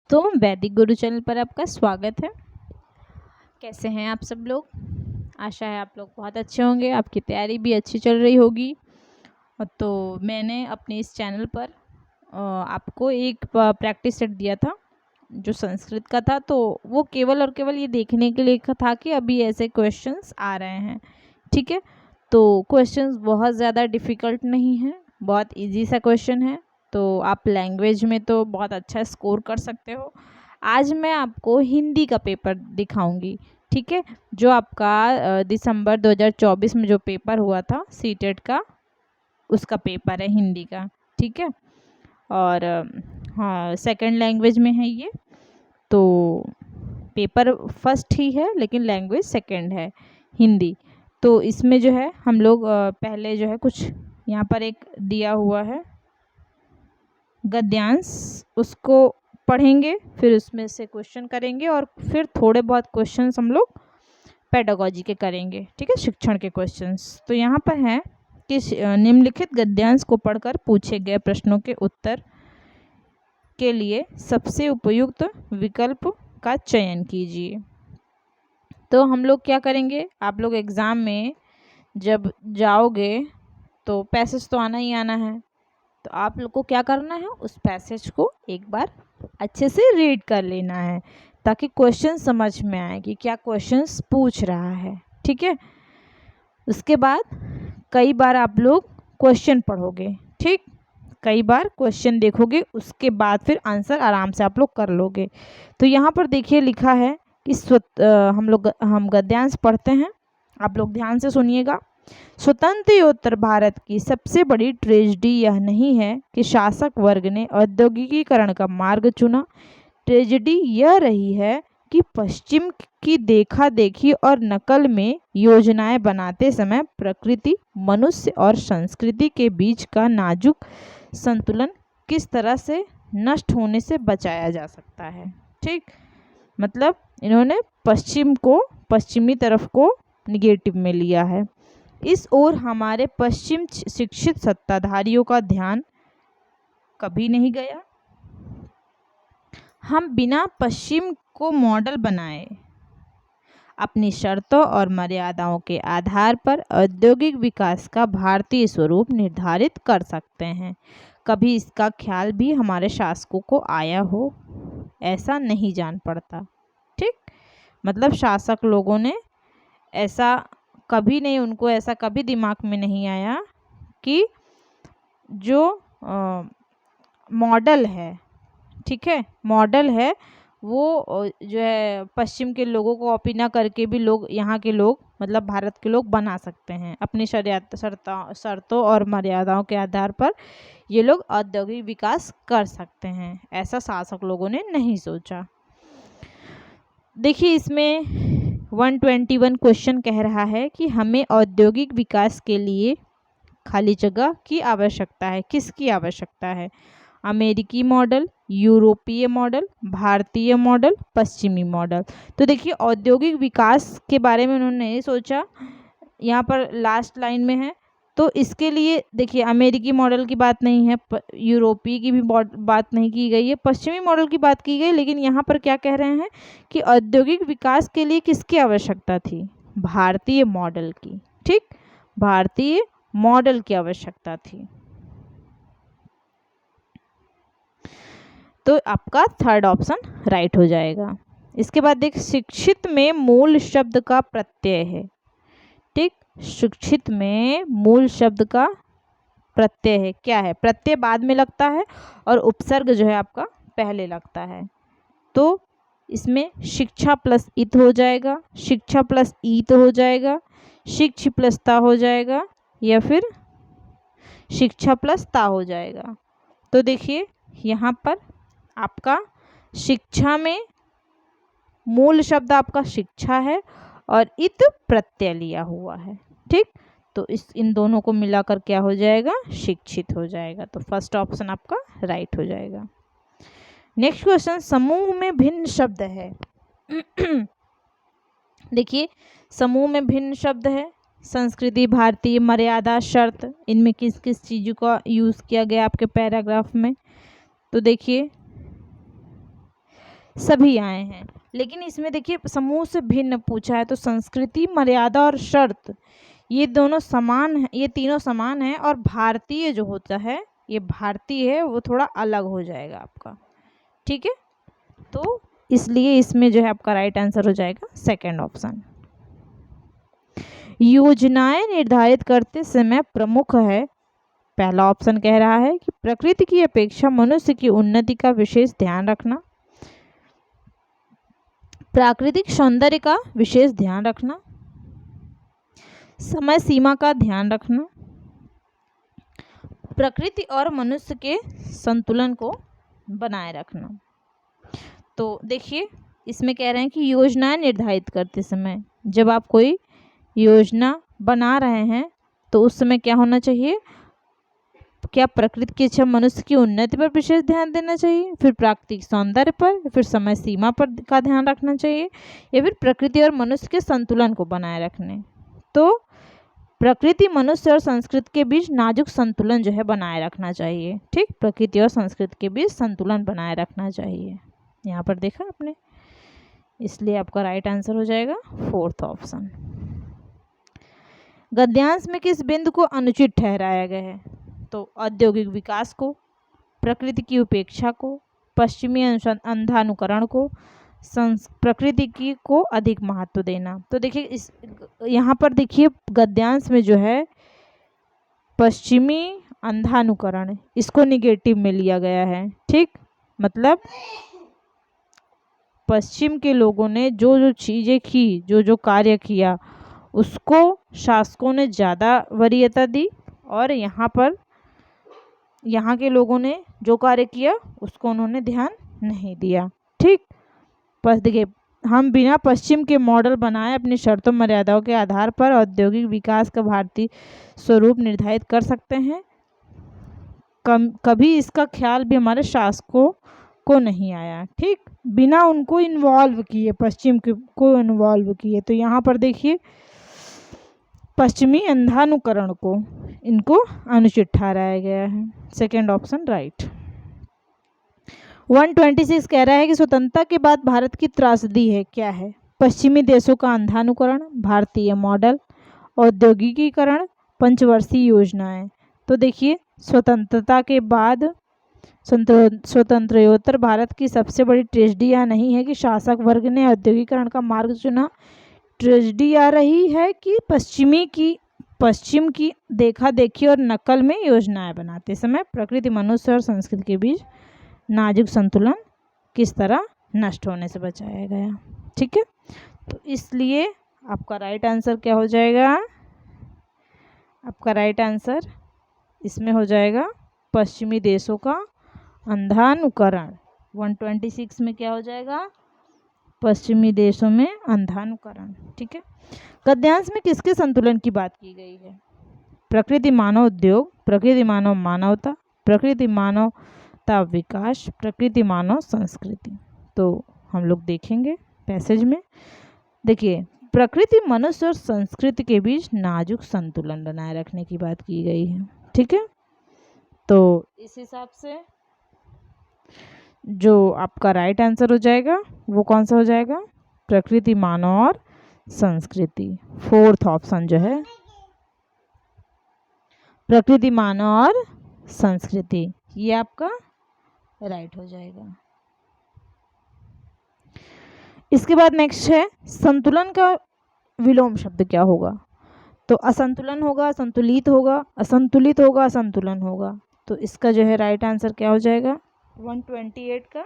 तो वैदिक गुरु चैनल पर आपका स्वागत है। कैसे हैं आप सब लोग? आशा है आप लोग बहुत अच्छे होंगे, आपकी तैयारी भी अच्छी चल रही होगी। तो मैंने अपने इस चैनल पर आपको एक प्रैक्टिस सेट दिया था जो संस्कृत का था, तो वो केवल और केवल ये देखने के लिए था कि अभी ऐसे क्वेश्चंस आ रहे हैं। ठीक है, तो क्वेश्चंस बहुत ज़्यादा डिफ़िकल्ट नहीं है, बहुत इजी सा क्वेश्चन है। तो आप लैंग्वेज में तो बहुत अच्छा स्कोर कर सकते हो। आज मैं आपको हिंदी का पेपर दिखाऊंगी। ठीक है, जो आपका दिसंबर 2024 में जो पेपर हुआ था सीटेट का, उसका पेपर है हिंदी का। ठीक है, और हाँ, सेकंड लैंग्वेज में है ये। तो पेपर फर्स्ट ही है लेकिन लैंग्वेज सेकंड है हिंदी। तो इसमें जो है हम लोग पहले जो है कुछ यहाँ पर एक दिया हुआ है गद्यांश, उसको पढ़ेंगे, फिर उसमें से क्वेश्चन करेंगे और फिर थोड़े बहुत क्वेश्चंस हम लोग पेडागोजी के करेंगे। ठीक है, शिक्षण के क्वेश्चंस। तो यहाँ पर है कि निम्नलिखित गद्यांश को पढ़कर पूछे गए प्रश्नों के उत्तर के लिए सबसे उपयुक्त विकल्प का चयन कीजिए। तो हम लोग क्या करेंगे, आप लोग एग्ज़ाम में जब जाओगे तो पैसेज तो आना ही आना है। तो आप लोग को क्या करना है, उस पैसेज को एक बार अच्छे से रीड कर लेना है ताकि क्वेश्चन समझ में आए कि क्या क्वेश्चंस पूछ रहा है। ठीक है, उसके बाद कई बार आप लोग क्वेश्चन पढ़ोगे। ठीक, कई बार क्वेश्चन देखोगे, उसके बाद फिर आंसर आराम से आप लोग कर लोगे। तो यहाँ पर देखिए लिखा है कि हम गद्यांश पढ़ते हैं, आप लोग ध्यान से सुनिएगा। स्वतंत्र भारत की सबसे बड़ी ट्रेजेडी यह नहीं है कि शासक वर्ग ने औद्योगिकीकरण का मार्ग चुना। ट्रेजेडी यह रही है कि पश्चिम की देखा देखी और नकल में योजनाएं बनाते समय प्रकृति, मनुष्य और संस्कृति के बीच का नाजुक संतुलन किस तरह से नष्ट होने से बचाया जा सकता है। ठीक, मतलब इन्होंने पश्चिमी तरफ को निगेटिव में लिया है। इस ओर हमारे पश्चिम शिक्षित सत्ताधारियों का ध्यान कभी नहीं गया। हम बिना पश्चिम को मॉडल बनाए अपनी शर्तों और मर्यादाओं के आधार पर औद्योगिक विकास का भारतीय स्वरूप निर्धारित कर सकते हैं। कभी इसका ख्याल भी हमारे शासकों को आया हो, ऐसा नहीं जान पड़ता। ठीक, मतलब शासक लोगों ने ऐसा कभी नहीं, उनको ऐसा कभी दिमाग में नहीं आया कि जो मॉडल है, ठीक है, मॉडल है वो जो है पश्चिम के लोगों को कॉपी ना करके भी लोग, यहाँ के लोग मतलब भारत के लोग बना सकते हैं अपनी शर्तों और मर्यादाओं के आधार पर। ये लोग औद्योगिक विकास कर सकते हैं, ऐसा शासक लोगों ने नहीं सोचा। देखिए इसमें 121 क्वेश्चन कह रहा है कि हमें औद्योगिक विकास के लिए खाली जगह की आवश्यकता है। किसकी आवश्यकता है? अमेरिकी मॉडल, यूरोपीय मॉडल, भारतीय मॉडल, पश्चिमी मॉडल। तो देखिए औद्योगिक विकास के बारे में उन्होंने ये सोचा, यहाँ पर लास्ट लाइन में है। तो इसके लिए देखिए अमेरिकी मॉडल की बात नहीं है, यूरोपीय की भी बात नहीं की गई है, पश्चिमी मॉडल की बात की गई। लेकिन यहाँ पर क्या कह रहे हैं कि औद्योगिक विकास के लिए किसकी आवश्यकता थी? भारतीय मॉडल की। ठीक, भारतीय मॉडल की आवश्यकता थी। तो आपका थर्ड ऑप्शन राइट हो जाएगा। इसके बाद देख, शिक्षित में मूल शब्द का प्रत्यय है। ठीक, शिक्षित में मूल शब्द का प्रत्यय है। क्या है? प्रत्यय बाद में लगता है और उपसर्ग जो है आपका पहले लगता है। तो इसमें शिक्षा प्लस इत हो जाएगा, शिक्षा प्लस ईत हो जाएगा, शिक्ष प्लस ता हो जाएगा, या फिर शिक्षा प्लस ता हो जाएगा। तो देखिए यहाँ पर आपका शिक्षा में मूल शब्द आपका शिक्षा है और इत प्रत्यय लिया हुआ है। ठीक, तो इन दोनों को मिलाकर क्या हो जाएगा? शिक्षित हो जाएगा। तो फर्स्ट ऑप्शन आपका राइट हो जाएगा। नेक्स्ट क्वेश्चन, समूह में भिन्न शब्द है। देखिए समूह में भिन्न शब्द है, संस्कृति, भारतीय, मर्यादा, शर्त, इनमें किस किस चीज़ों का यूज़ किया गया आपके पैराग्राफ में? तो देखिए सभी आए हैं। लेकिन इसमें देखिए समूह से भिन्न पूछा है, तो संस्कृति, मर्यादा और शर्त ये दोनों समान हैं, ये तीनों समान हैं, और भारतीय जो होता है, ये भारतीय है, वो थोड़ा अलग हो जाएगा आपका। ठीक है, तो इसलिए इसमें जो है आपका राइट आंसर हो जाएगा सेकंड ऑप्शन। योजनाएं निर्धारित करते समय प्रमुख है, पहला ऑप्शन कह रहा है कि प्रकृति की अपेक्षा मनुष्य की उन्नति का विशेष ध्यान रखना, प्राकृतिक सौंदर्य का विशेष ध्यान रखना, समय सीमा का ध्यान रखना, प्रकृति और मनुष्य के संतुलन को बनाए रखना। तो देखिए इसमें कह रहे हैं कि योजनाएं निर्धारित करते समय, जब आप कोई योजना बना रहे हैं तो उस समय क्या होना चाहिए, क्या प्रकृति की इच्छा मनुष्य की उन्नति पर विशेष ध्यान देना चाहिए, फिर प्राकृतिक सौंदर्य पर, फिर समय सीमा पर का ध्यान रखना चाहिए, या फिर प्रकृति और मनुष्य के संतुलन को बनाए रखने। तो प्रकृति, मनुष्य और संस्कृति के बीच नाजुक संतुलन जो है बनाए रखना चाहिए। ठीक, प्रकृति और संस्कृति के बीच संतुलन बनाए रखना चाहिए। यहाँ पर देखा आपने, इसलिए आपका राइट आंसर हो जाएगा फोर्थ ऑप्शन। गद्यांश में किस बिंदु को अनुचित ठहराया गया है, तो औद्योगिक विकास को, प्रकृति की उपेक्षा को, पश्चिमी अंधानुकरण को, प्रकृति की को अधिक महत्व देना। तो देखिए इस यहाँ पर देखिए गद्यांश में जो है पश्चिमी अंधानुकरण, इसको निगेटिव में लिया गया है। ठीक, मतलब पश्चिम के लोगों ने जो जो चीज़ें की, जो जो कार्य किया, उसको शासकों ने ज़्यादा वरीयता दी, और यहाँ पर यहाँ के लोगों ने जो कार्य किया उसको उन्होंने ध्यान नहीं दिया। ठीक, बस देखिए हम बिना पश्चिम के मॉडल बनाए अपनी शर्तों मर्यादाओं के आधार पर औद्योगिक विकास का भारतीय स्वरूप निर्धारित कर सकते हैं। कभी इसका ख्याल भी हमारे शासकों को नहीं आया। ठीक, बिना उनको इन्वॉल्व किए, पश्चिम को इन्वॉल्व किए। तो यहाँ पर देखिए पश्चिमी अंधानुकरण को इनको अनुचित ठहराया गया है। Second option right. 126 कह रहा है कि स्वतंत्रता के बाद भारत की त्रासदी है, क्या है, पश्चिमी देशों का अंधानुकरण, भारतीय मॉडल, औद्योगिकीकरण, पंचवर्षीय योजनाएं। तो देखिए स्वतंत्रता के बाद स्वतंत्रोत्तर भारत की सबसे बड़ी ट्रेजेडी यह नहीं है कि शासक वर्ग ने औद्योगिकरण का मार्ग चुना, ट्रेजेडी आ रही है कि पश्चिम की देखा देखी और नकल में योजनाएं बनाते समय प्रकृति, मनुष्य और संस्कृति के बीच नाजुक संतुलन किस तरह नष्ट होने से बचाया गया। ठीक है, तो इसलिए आपका राइट आंसर क्या हो जाएगा, आपका राइट आंसर इसमें हो जाएगा पश्चिमी देशों का अंधानुकरण। 126 में क्या हो जाएगा, पश्चिमी देशों में अंधानुकरण। ठीक है, गद्यांश में किसके संतुलन की बात की गई है, प्रकृति मानव उद्योग, प्रकृति मानव मानवता, प्रकृति मानवता विकास, प्रकृति मानव संस्कृति। तो हम लोग देखेंगे पैसेज में। देखिए प्रकृति, मनुष्य और संस्कृति के बीच नाजुक संतुलन बनाए रखने की बात की गई है। ठीक है, तो इस हिसाब से जो आपका राइट आंसर हो जाएगा वो कौन सा हो जाएगा, प्रकृति, मानव और संस्कृति। फोर्थ ऑप्शन जो है प्रकृति, मानव और संस्कृति, ये आपका राइट हो जाएगा। इसके बाद नेक्स्ट है संतुलन का विलोम शब्द क्या होगा, तो असंतुलन होगा, असंतुलित होगा, असंतुलित होगा, असंतुलन होगा। तो इसका जो है राइट आंसर क्या हो जाएगा, 128 का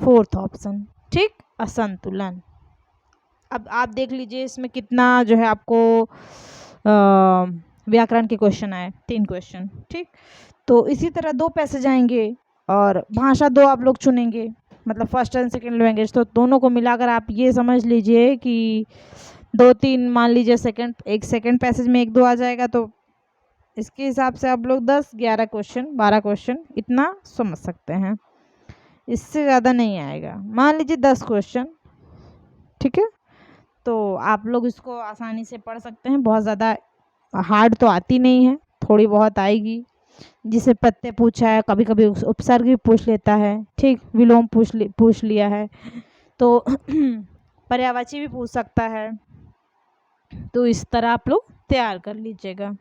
फोर्थ ऑप्शन। ठीक, असंतुलन। अब आप देख लीजिए इसमें कितना जो है आपको व्याकरण के क्वेश्चन आए, 3 क्वेश्चन। ठीक, तो इसी तरह 2 पैसेज आएंगे और भाषा 2 आप लोग चुनेंगे, मतलब फर्स्ट एंड सेकेंड लैंग्वेज। तो दोनों को मिलाकर आप ये समझ लीजिए कि 2-3 मान लीजिए एक सेकेंड पैसेज में 1-2 आ जाएगा, तो इसके हिसाब से आप लोग 10-11 क्वेश्चन 12 क्वेश्चन इतना समझ सकते हैं, इससे ज़्यादा नहीं आएगा। मान लीजिए 10 क्वेश्चन, ठीक है, तो आप लोग इसको आसानी से पढ़ सकते हैं। बहुत ज़्यादा हार्ड तो आती नहीं है, थोड़ी बहुत आएगी। जिसे प्रत्यय पूछा है, कभी कभी उपसर्ग भी पूछ लेता है, ठीक, विलोम पूछ लिया है, तो पर्यायवाची भी पूछ सकता है। तो इस तरह आप लोग तैयार कर लीजिएगा।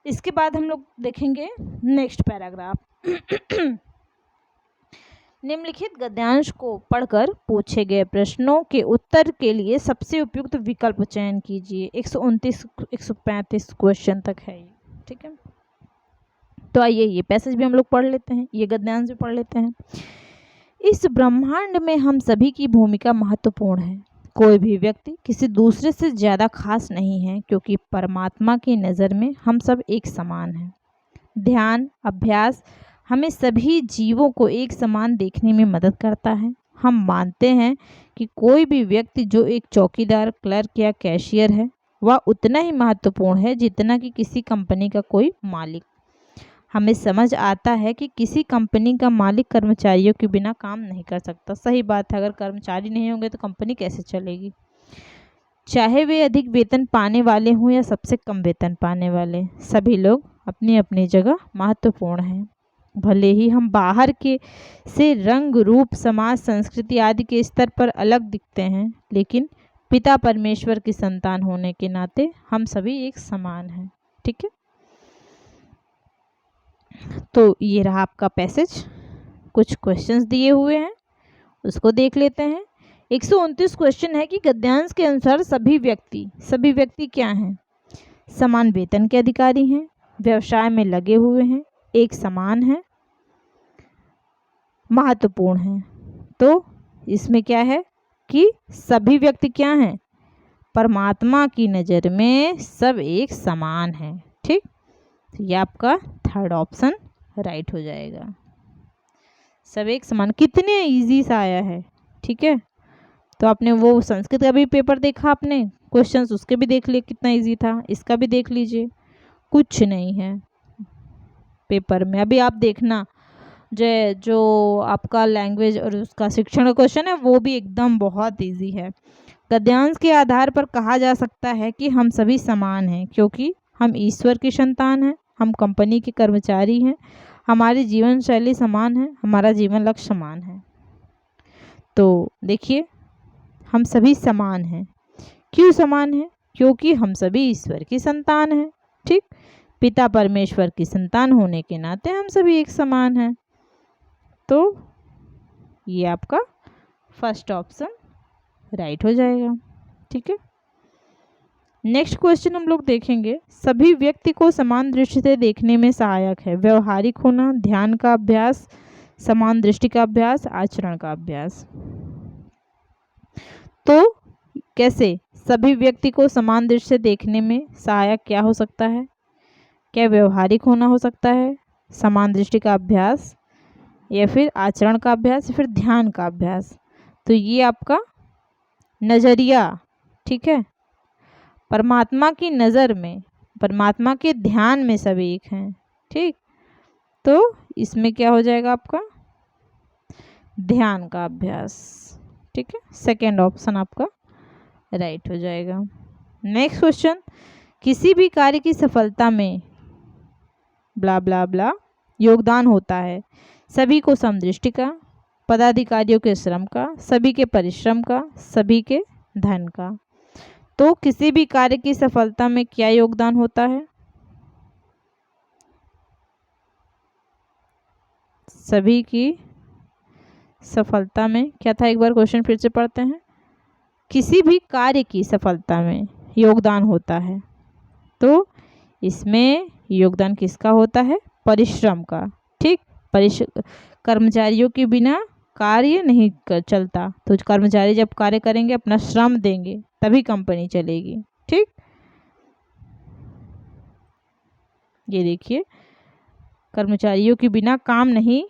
इसके बाद हम लोग देखेंगे नेक्स्ट पैराग्राफ। निम्नलिखित गद्यांश को पढ़कर पूछे गए प्रश्नों के उत्तर के लिए सबसे उपयुक्त विकल्प चयन कीजिए। 129 135 क्वेश्चन तक है ये, ठीक है। तो आइए ये पैसेज भी हम लोग पढ़ लेते हैं, ये गद्यांश भी पढ़ लेते हैं। इस ब्रह्मांड में हम सभी की भूमिका महत्वपूर्ण है। कोई भी व्यक्ति किसी दूसरे से ज़्यादा खास नहीं है, क्योंकि परमात्मा की नज़र में हम सब एक समान हैं। ध्यान अभ्यास हमें सभी जीवों को एक समान देखने में मदद करता है। हम मानते हैं कि कोई भी व्यक्ति जो एक चौकीदार, क्लर्क या कैशियर है, वह उतना ही महत्वपूर्ण है जितना कि किसी कंपनी का कोई मालिक। हमें समझ आता है कि किसी कंपनी का मालिक कर्मचारियों के बिना काम नहीं कर सकता। सही बात है, अगर कर्मचारी नहीं होंगे तो कंपनी कैसे चलेगी, चाहे वे अधिक वेतन पाने वाले हों या सबसे कम वेतन पाने वाले। सभी लोग अपनी अपनी जगह महत्वपूर्ण हैं। भले ही हम बाहर के से रंग, रूप, समाज, संस्कृति आदि के स्तर पर अलग दिखते हैं, लेकिन पिता परमेश्वर की संतान होने के नाते हम सभी एक समान हैं, ठीक है। तो ये रहा आपका पैसेज, कुछ क्वेश्चंस दिए हुए हैं, उसको देख लेते हैं। 129 क्वेश्चन है कि गद्यांश के अनुसार सभी व्यक्ति क्या हैं? समान वेतन के अधिकारी हैं, व्यवसाय में लगे हुए हैं, एक समान हैं, महत्वपूर्ण हैं। तो इसमें क्या है कि सभी व्यक्ति क्या हैं? परमात्मा की नज़र में सब एक समान हैं, ठीक। तो ये आपका थर्ड ऑप्शन राइट हो जाएगा। सब एक समान, कितने इजी सा आया है, ठीक है। तो आपने वो संस्कृत का भी पेपर देखा, आपने क्वेश्चंस उसके भी देख लिए कितना इजी था, इसका भी देख लीजिए, कुछ नहीं है पेपर में। अभी आप देखना जो आपका लैंग्वेज और उसका शिक्षण का क्वेश्चन है वो भी एकदम बहुत इजी है। गद्यांश के आधार पर कहा जा सकता है कि हम सभी समान हैं, क्योंकि हम ईश्वर की संतान हैं, हम कंपनी के कर्मचारी हैं, हमारी जीवन शैली समान है, हमारा जीवन लक्ष्य समान है। तो देखिए, हम सभी समान हैं। क्यों समान हैं? क्योंकि हम सभी ईश्वर की संतान हैं, ठीक। पिता परमेश्वर की संतान होने के नाते हम सभी एक समान हैं। तो ये आपका फर्स्ट ऑप्शन राइट हो जाएगा, ठीक है। नेक्स्ट क्वेश्चन हम लोग देखेंगे, सभी व्यक्ति को समान दृष्टि से देखने में सहायक है। व्यवहारिक होना, ध्यान का अभ्यास, समान दृष्टि का अभ्यास, आचरण का अभ्यास। तो कैसे सभी व्यक्ति को समान दृष्टि से देखने में सहायक क्या हो सकता है? क्या व्यवहारिक होना हो सकता है, समान दृष्टि का अभ्यास, या फिर आचरण का अभ्यास, या फिर ध्यान का अभ्यास? तो ये आपका नज़रिया, ठीक है। परमात्मा की नज़र में, परमात्मा के ध्यान में सभी एक हैं, ठीक। तो इसमें क्या हो जाएगा आपका ध्यान का अभ्यास, ठीक है। सेकेंड ऑप्शन आपका राइट हो जाएगा। नेक्स्ट क्वेश्चन, किसी भी कार्य की सफलता में ब्ला ब्ला ब्ला योगदान होता है सभी को समदृष्टि का, पदाधिकारियों के श्रम का, सभी के परिश्रम का, सभी के धन का। तो किसी भी कार्य की सफलता में क्या योगदान होता है? सभी की सफलता में क्या था, एक बार क्वेश्चन फिर से पढ़ते हैं। किसी भी कार्य की सफलता में योगदान होता है, तो इसमें योगदान किसका होता है? परिश्रम का, ठीक। कर्मचारियों के बिना कार्य नहीं चलता, तो कर्मचारी जब कार्य करेंगे, अपना श्रम देंगे, तभी कंपनी चलेगी, ठीक। ये देखिए, कर्मचारियों के बिना काम नहीं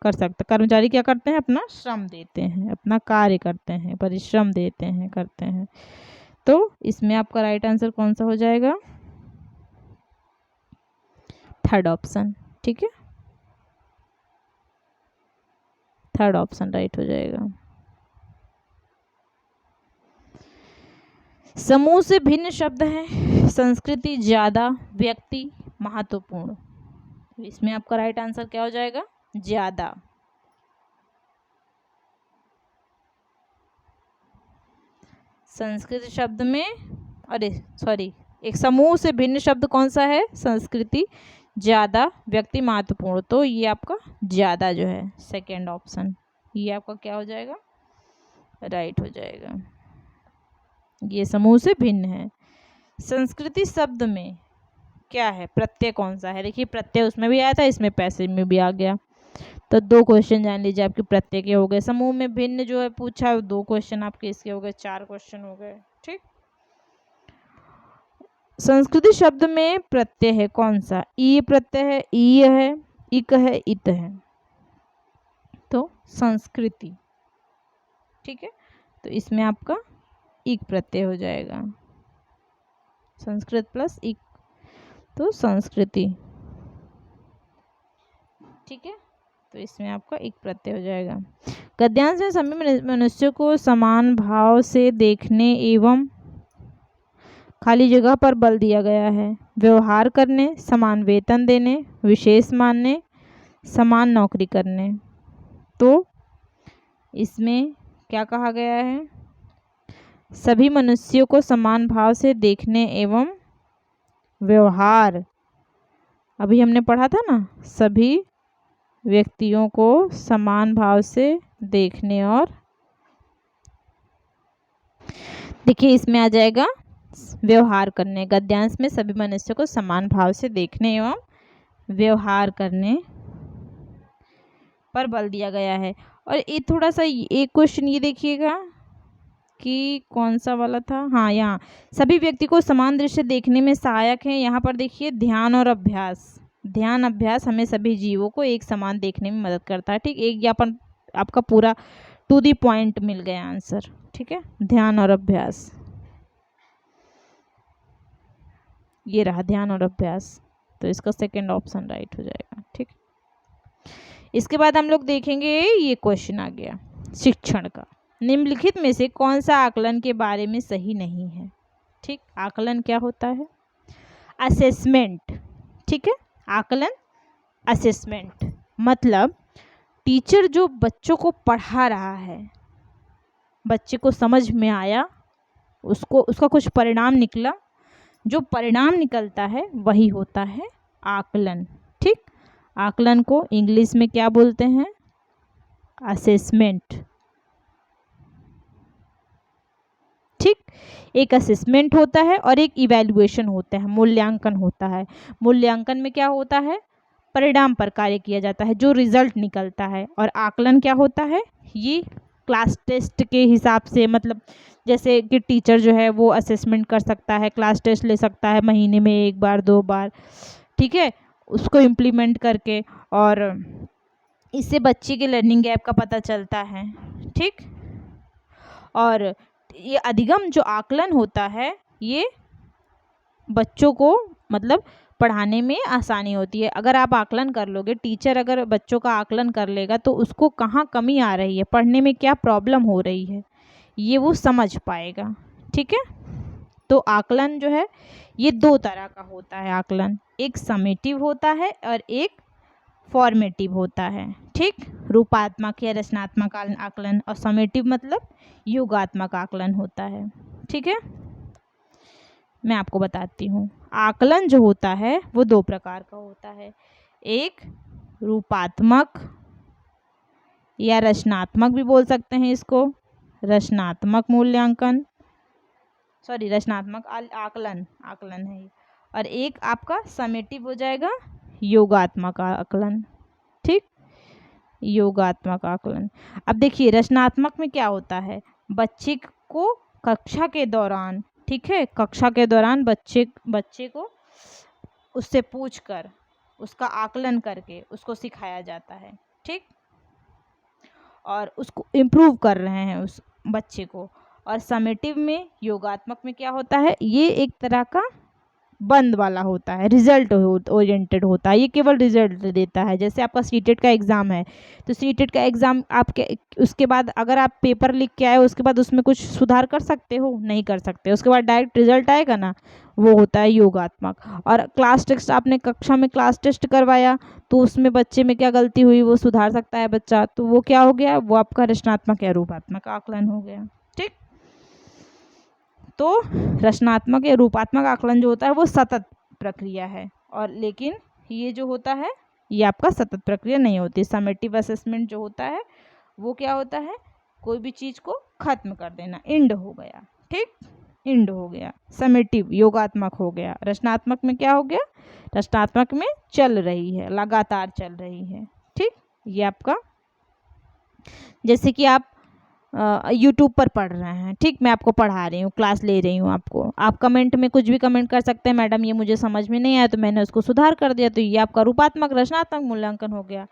कर सकता। कर्मचारी क्या करते हैं? अपना श्रम देते हैं, अपना कार्य करते हैं, परिश्रम देते हैं, करते हैं। तो इसमें आपका राइट आंसर कौन सा हो जाएगा? थर्ड ऑप्शन, ठीक है। थर्ड ऑप्शन राइट हो जाएगा। समूह से भिन्न शब्द हैं, संस्कृति ज्यादा, व्यक्ति महत्वपूर्ण। इसमें आपका राइट आंसर क्या हो जाएगा? ज्यादा। संस्कृत शब्द में, एक समूह से भिन्न शब्द कौन सा है? संस्कृति। ज्यादा, व्यक्ति, महत्वपूर्ण, तो ये आपका ज्यादा जो है सेकेंड ऑप्शन, ये आपका क्या हो जाएगा? राइट हो जाएगा। ये समूह से भिन्न है। संस्कृति शब्द में क्या है? प्रत्यय कौन सा है? देखिए प्रत्यय उसमें भी आया था, इसमें पैसिव में भी आ गया। तो 2 क्वेश्चन जान लीजिए आपके प्रत्यय के हो गए। समूह में भिन्न जो है पूछा, 2 क्वेश्चन आपके इसके हो गए, 4 क्वेश्चन हो गए। ठीक। संस्कृति शब्द में प्रत्यय है कौन सा? ई प्रत्यय है, ई है, इक है, इत है, तो संस्कृति। ठीक है, तो इसमें आपका इक प्रत्यय हो जाएगा, संस्कृत प्लस इक, तो संस्कृति। ठीक है, तो इसमें आपका एक प्रत्यय हो जाएगा। गद्यांश में सभी मनुष्यों को समान भाव से देखने एवं खाली जगह पर बल दिया गया है। व्यवहार करने, समान वेतन देने, विशेष मानने, समान नौकरी करने, तो इसमें क्या कहा गया है? सभी मनुष्यों को समान भाव से देखने एवं व्यवहार, अभी हमने पढ़ा था ना, सभी व्यक्तियों को समान भाव से देखने, और देखिए इसमें आ जाएगा व्यवहार करने। गद्यांश में सभी मनुष्यों को समान भाव से देखने एवं व्यवहार करने पर बल दिया गया है। और ये थोड़ा सा एक क्वेश्चन ये देखिएगा कि कौन सा वाला था, हाँ यहाँ सभी व्यक्ति को समान दृश्य देखने में सहायक है। यहाँ पर देखिए ध्यान और अभ्यास, ध्यान अभ्यास हमें सभी जीवों को एक समान देखने में मदद करता है। ठीक, एक ज्ञापन आपका पूरा टू दी पॉइंट मिल गया आंसर। ठीक है, ध्यान और अभ्यास, ये रहा ध्यान और अभ्यास, तो इसका सेकंड ऑप्शन राइट हो जाएगा। ठीक, इसके बाद हम लोग देखेंगे, ये क्वेश्चन आ गया शिक्षण का। निम्नलिखित में से कौन सा आकलन के बारे में सही नहीं है? ठीक, आकलन क्या होता है? असेसमेंट। ठीक है, आकलन असेसमेंट मतलब टीचर जो बच्चों को पढ़ा रहा है, बच्चे को समझ में आया, उसका कुछ परिणाम निकला, जो परिणाम निकलता है वही होता है आकलन। ठीक, आकलन को इंग्लिश में क्या बोलते हैं? असेसमेंट। ठीक, एक असेसमेंट होता है और एक इवैल्यूएशन होता है, मूल्यांकन होता है। मूल्यांकन में क्या होता है? परिणाम पर कार्य किया जाता है, जो रिजल्ट निकलता है। और आकलन क्या होता है? ये क्लास टेस्ट के हिसाब से, मतलब जैसे कि टीचर जो है वो असेसमेंट कर सकता है, क्लास टेस्ट ले सकता है महीने में 1 बार 2 बार, ठीक है, उसको इम्प्लीमेंट करके, और इससे बच्चे के लर्निंग गैप का पता चलता है। ठीक, और ये अधिगम जो आकलन होता है, ये बच्चों को मतलब पढ़ाने में आसानी होती है। अगर आप आकलन कर लोगे, टीचर अगर बच्चों का आकलन कर लेगा तो उसको कहाँ कमी आ रही है, पढ़ने में क्या प्रॉब्लम हो रही है, ये वो समझ पाएगा। ठीक है, तो आकलन जो है ये 2 तरह का होता है आकलन, एक समेटिव होता है और एक फॉर्मेटिव होता है। ठीक, रूपात्मक या रचनात्मक आकलन, और समेटिव मतलब योगात्मक आकलन होता है। ठीक है, मैं आपको बताती हूँ। आकलन जो होता है वो 2 प्रकार का होता है, एक रूपात्मक या रचनात्मक भी बोल सकते हैं इसको, रचनात्मक मूल्यांकन, रचनात्मक आकलन है, और एक आपका समेटिव हो जाएगा योगात्मक आकलन। ठीक, योगात्मक आकलन। अब देखिए रचनात्मक में क्या होता है? बच्चे को कक्षा के दौरान, ठीक है, कक्षा के दौरान बच्चे को उससे पूछकर, उसका आकलन करके उसको सिखाया जाता है। ठीक, और उसको इम्प्रूव कर रहे हैं उस बच्चे को। और समेटिव में, योगात्मक में क्या होता है? ये एक तरह का बंद वाला होता है, रिजल्ट ओरिएंटेड होता है, ये केवल रिजल्ट देता है। जैसे आपका सीटेट का एग्ज़ाम है, तो सीटेट का एग्ज़ाम आपके उसके बाद अगर आप पेपर लिख के आए उसके बाद उसमें कुछ सुधार कर सकते हो, नहीं कर सकते, उसके बाद डायरेक्ट रिजल्ट आएगा ना, वो होता है योगात्मक। और क्लास टेस्ट, आपने कक्षा में क्लास टेस्ट करवाया तो उसमें बच्चे में क्या गलती हुई वो सुधार सकता है बच्चा, तो वो क्या हो गया, वो आपका रचनात्मक या रूपात्मक आकलन हो गया। ठीक, तो रचनात्मक या रूपात्मक आकलन जो होता है वो सतत प्रक्रिया है, और लेकिन ये जो होता है ये आपका सतत प्रक्रिया नहीं होती। समेटिव असेसमेंट जो होता है वो क्या होता है, कोई भी चीज़ को खत्म कर देना, एंड हो गया। ठीक, एंड हो गया। समेटिव योगात्मक हो गया। रचनात्मक में क्या हो गया, रचनात्मक में चल रही है, लगातार चल रही है। ठीक, ये आपका, जैसे कि आप यूट्यूब पर पढ़ रहे हैं, ठीक, मैं आपको पढ़ा रही हूँ, क्लास ले रही हूँ आपको, आप कमेंट में कुछ भी कमेंट कर सकते हैं, मैडम ये मुझे समझ में नहीं आया तो मैंने उसको सुधार कर दिया, तो ये आपका रूपात्मक रचनात्मक मूल्यांकन हो गया।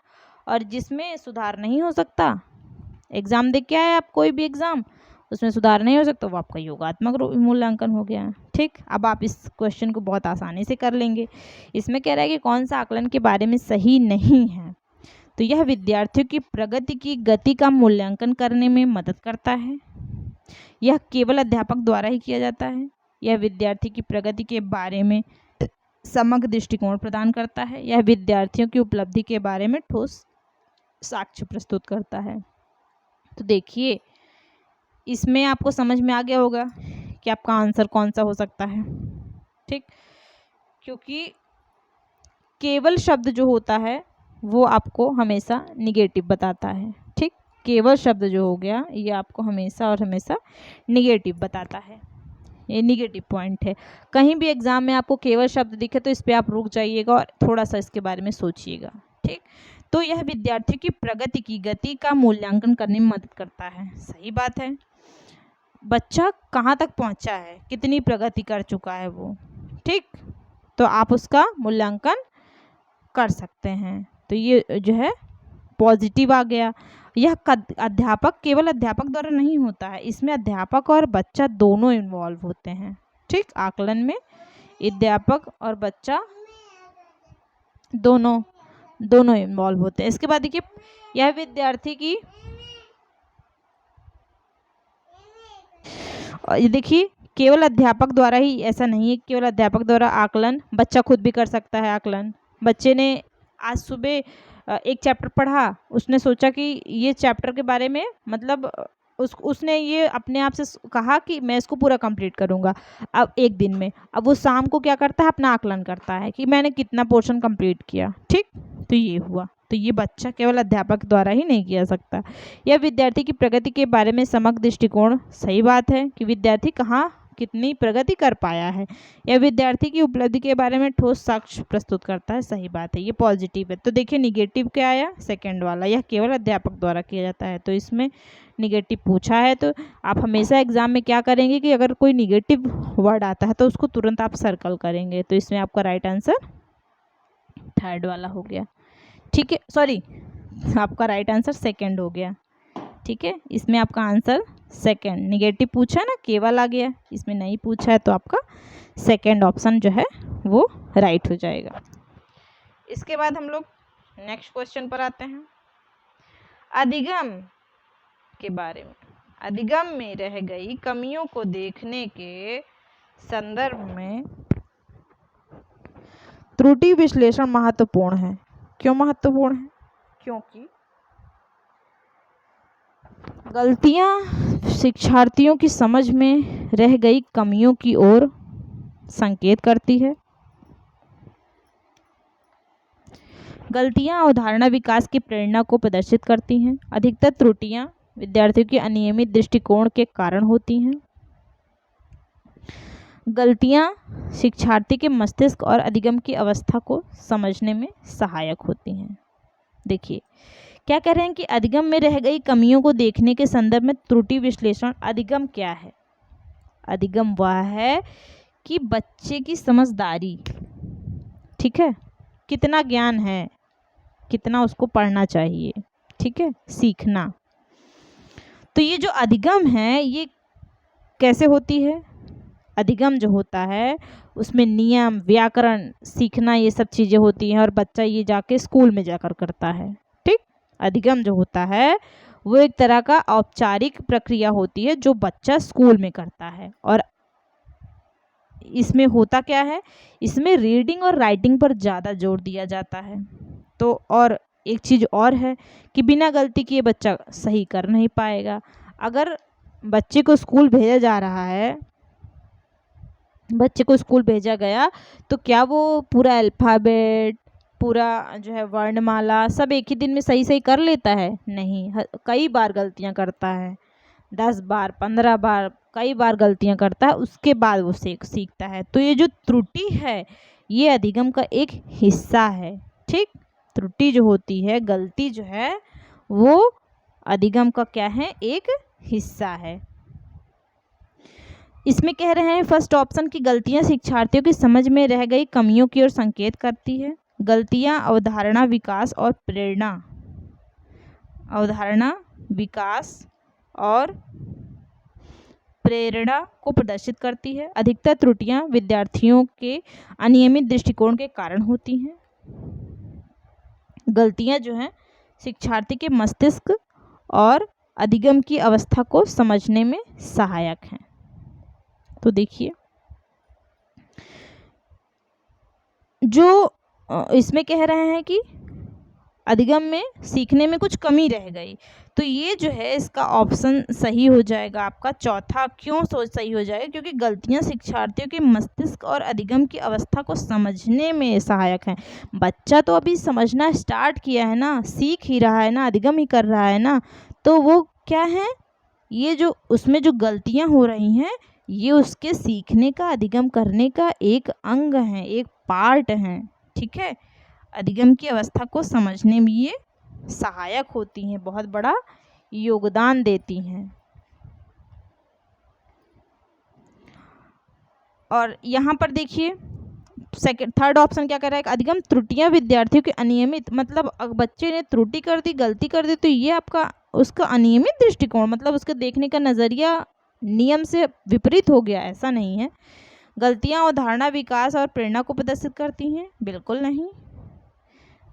और जिसमें सुधार नहीं हो सकता, एग्ज़ाम दे के आए आप, कोई भी एग्ज़ाम, उसमें सुधार नहीं हो सकता, वो आपका योगात्मक मूल्यांकन हो गया। ठीक, अब आप इस क्वेश्चन को बहुत आसानी से कर लेंगे। इसमें कह रहा है कि कौन सा आकलन के बारे में सही नहीं है, तो यह विद्यार्थियों की प्रगति की गति का मूल्यांकन करने में मदद करता है, यह केवल अध्यापक द्वारा ही किया जाता है, यह विद्यार्थी की प्रगति के बारे में समग्र दृष्टिकोण प्रदान करता है, यह विद्यार्थियों की उपलब्धि के बारे में ठोस साक्ष्य प्रस्तुत करता है। तो देखिए इसमें आपको समझ में आ गया होगा कि आपका आंसर कौन सा हो सकता है। ठीक, क्योंकि केवल शब्द जो होता है वो आपको हमेशा निगेटिव बताता है। ठीक, केवल शब्द जो हो गया ये आपको हमेशा और हमेशा निगेटिव बताता है, ये निगेटिव पॉइंट है। कहीं भी एग्जाम में आपको केवल शब्द दिखे तो इस पर आप रुक जाइएगा और थोड़ा सा इसके बारे में सोचिएगा। ठीक, तो यह विद्यार्थी की प्रगति की गति का मूल्यांकन करने में मदद करता है, सही बात है। बच्चा कहाँ तक पहुँचा है, कितनी प्रगति कर चुका है वो, ठीक, तो आप उसका मूल्यांकन कर सकते हैं। तो ये जो है पॉजिटिव आ गया। यह अध्यापक, केवल अध्यापक द्वारा नहीं होता है, इसमें अध्यापक और बच्चा दोनों इन्वॉल्व होते हैं। ठीक, आकलन में अध्यापक और बच्चा दोनों इन्वॉल्व होते हैं। इसके बाद देखिए, यह विद्यार्थी की, ये देखिए केवल अध्यापक द्वारा ही, ऐसा नहीं है केवल अध्यापक द्वारा आकलन, बच्चा खुद भी कर सकता है आकलन। बच्चे ने आज सुबह एक चैप्टर पढ़ा, उसने सोचा कि ये चैप्टर के बारे में मतलब उसने ये अपने आप से कहा कि मैं इसको पूरा कंप्लीट करूँगा अब एक दिन में। अब वो शाम को क्या करता है, अपना आकलन करता है कि मैंने कितना पोर्शन कंप्लीट किया। ठीक, तो ये हुआ। तो ये बच्चा केवल अध्यापक द्वारा ही नहीं किया सकता। यह विद्यार्थी की प्रगति के बारे में समग्र दृष्टिकोण, सही बात है कि विद्यार्थी कहाँ कितनी प्रगति कर पाया है। यह विद्यार्थी की उपलब्धि के बारे में ठोस साक्ष्य प्रस्तुत करता है, सही बात है, ये पॉजिटिव है। तो देखिए निगेटिव क्या आया, सेकंड वाला, यह केवल अध्यापक द्वारा किया जाता है, तो इसमें निगेटिव पूछा है। तो आप हमेशा एग्जाम में क्या करेंगे कि अगर कोई निगेटिव वर्ड आता है तो उसको तुरंत आप सर्कल करेंगे। तो इसमें आपका राइट आंसर थर्ड वाला हो गया। ठीक है, सॉरी, आपका राइट आंसर सेकंड हो गया। ठीक है, इसमें आपका आंसर सेकंड, निगेटिव पूछा है ना, केवल आ गया, इसमें नहीं पूछा है, तो आपका सेकंड ऑप्शन जो है वो राइट हो जाएगा। इसके बाद हम लोग नेक्स्ट क्वेश्चन पर आते हैं, अधिगम के बारे में। अधिगम में रह गई कमियों को देखने के संदर्भ में त्रुटि विश्लेषण महत्वपूर्ण है। क्यों महत्वपूर्ण है? क्योंकि गलतियां शिक्षार्थियों की समझ में रह गई कमियों की ओर संकेत करती है। गलतियां अवधारणा विकास की प्रेरणा को प्रदर्शित करती हैं। अधिकतर त्रुटियां विद्यार्थियों के अनियमित दृष्टिकोण के कारण होती हैं। गलतियां शिक्षार्थी के मस्तिष्क और अधिगम की अवस्था को समझने में सहायक होती हैं। देखिए क्या कह रहे हैं कि अधिगम में रह गई कमियों को देखने के संदर्भ में त्रुटि विश्लेषण। अधिगम क्या है? अधिगम वह है कि बच्चे की समझदारी, ठीक है, कितना ज्ञान है, कितना उसको पढ़ना चाहिए, ठीक है, सीखना। तो ये जो अधिगम है ये कैसे होती है? अधिगम जो होता है उसमें नियम, व्याकरण सीखना, ये सब चीज़ें होती हैं और बच्चा ये जाके स्कूल में जाकर करता है। ठीक, अधिगम जो होता है वो एक तरह का औपचारिक प्रक्रिया होती है जो बच्चा स्कूल में करता है। और इसमें होता क्या है, इसमें रीडिंग और राइटिंग पर ज़्यादा जोर दिया जाता है। तो और एक चीज़ और है कि बिना गलती किए बच्चा सही कर नहीं पाएगा। अगर बच्चे को स्कूल भेजा जा रहा है, बच्चे को स्कूल भेजा गया, तो क्या वो पूरा अल्फ़ाबेट, पूरा जो है वर्णमाला सब एक ही दिन में सही सही कर लेता है? नहीं, कई बार गलतियां करता है, 10 बार 15 बार कई बार गलतियां करता है, उसके बाद वो सीखता है। तो ये जो त्रुटि है ये अधिगम का एक हिस्सा है। ठीक, त्रुटि जो होती है, गलती जो है, वो अधिगम का क्या है, एक हिस्सा है। इसमें कह रहे हैं फर्स्ट ऑप्शन की गलतियां शिक्षार्थियों की समझ में रह गई कमियों की ओर संकेत करती है। गलतियां अवधारणा विकास और प्रेरणा, अवधारणा विकास और प्रेरणा को प्रदर्शित करती है। अधिकतर त्रुटियां विद्यार्थियों के अनियमित दृष्टिकोण के कारण होती हैं। गलतियां जो हैं शिक्षार्थी के मस्तिष्क और अधिगम की अवस्था को समझने में सहायक हैं। तो देखिए, जो इसमें कह रहे हैं कि अधिगम में सीखने में कुछ कमी रह गई, तो ये जो है इसका ऑप्शन सही हो जाएगा आपका चौथा। क्यों सही हो जाएगा? क्योंकि गलतियां शिक्षार्थियों के मस्तिष्क और अधिगम की अवस्था को समझने में सहायक हैं। बच्चा तो अभी समझना स्टार्ट किया है ना, सीख ही रहा है ना, अधिगम ही कर रहा है ना, तो वो क्या है, ये जो उसमें जो गलतियां हो रही हैं ये उसके सीखने का, अधिगम करने का एक अंग है, एक पार्ट है। ठीक है, अधिगम की अवस्था को समझने में ये सहायक होती हैं, बहुत बड़ा योगदान देती हैं। और यहाँ पर देखिए थर्ड ऑप्शन क्या कर रहा है, अधिगम त्रुटियां विद्यार्थियों के अनियमित, मतलब बच्चे ने त्रुटि कर दी, गलती कर दी, तो ये आपका उसका अनियमित दृष्टिकोण, मतलब उसके देखने का नज़रिया नियम से विपरीत हो गया, ऐसा नहीं है। गलतियां अवधारणा विकास और प्रेरणा को प्रदर्शित करती हैं? बिल्कुल नहीं।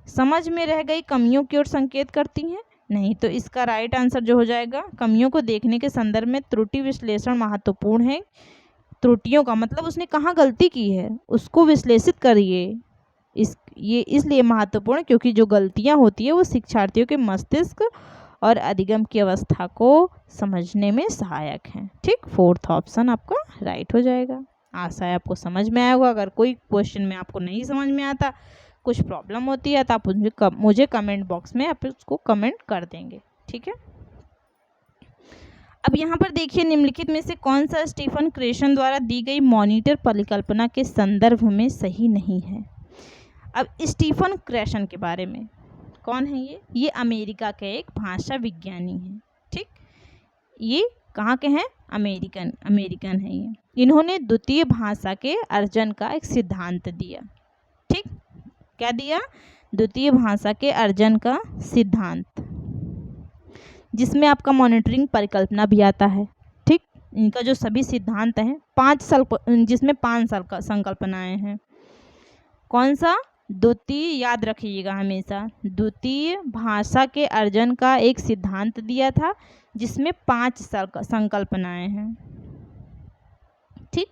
समझ में रह गई कमियों की ओर संकेत करती हैं? नहीं। तो इसका राइट आंसर जो हो जाएगा, कमियों को देखने के संदर्भ में त्रुटि विश्लेषण महत्वपूर्ण है। त्रुटियों का मतलब उसने कहाँ गलती की है उसको विश्लेषित करिए। ये इसलिए महत्वपूर्ण क्योंकि जो गलतियाँ होती है वो शिक्षार्थियों के मस्तिष्क और अधिगम की अवस्था को समझने में सहायक हैं। ठीक, फोर्थ ऑप्शन आपका राइट हो जाएगा। आशा है आपको समझ में आया होगा। अगर कोई क्वेश्चन में आपको नहीं समझ में आता, कुछ प्रॉब्लम होती है, तो आप मुझे कमेंट बॉक्स में आप उसको कमेंट कर देंगे। ठीक है, अब यहाँ पर देखिए, निम्नलिखित में से कौन सा स्टीफन क्रेशन द्वारा दी गई मॉनिटर परिकल्पना के संदर्भ में सही नहीं है। अब स्टीफन क्रेशन के बारे में, कौन है ये अमेरिका के एक भाषा विज्ञानी हैं। ठीक, ये कहाँ के हैं, अमेरिकन है ये। इन्होंने द्वितीय भाषा के अर्जन का एक सिद्धांत दिया। ठीक, क्या दिया, द्वितीय भाषा के अर्जन का सिद्धांत, जिसमें आपका मॉनिटरिंग परिकल्पना भी आता है। ठीक, इनका जो सभी सिद्धांत हैं 5 साल, जिसमें 5 साल का संकल्पनाएं हैं। कौन सा, द्वितीय, याद रखिएगा हमेशा, द्वितीय भाषा के अर्जन का एक सिद्धांत दिया था जिसमें 5 साल का संकल्पनाएं हैं। ठीक,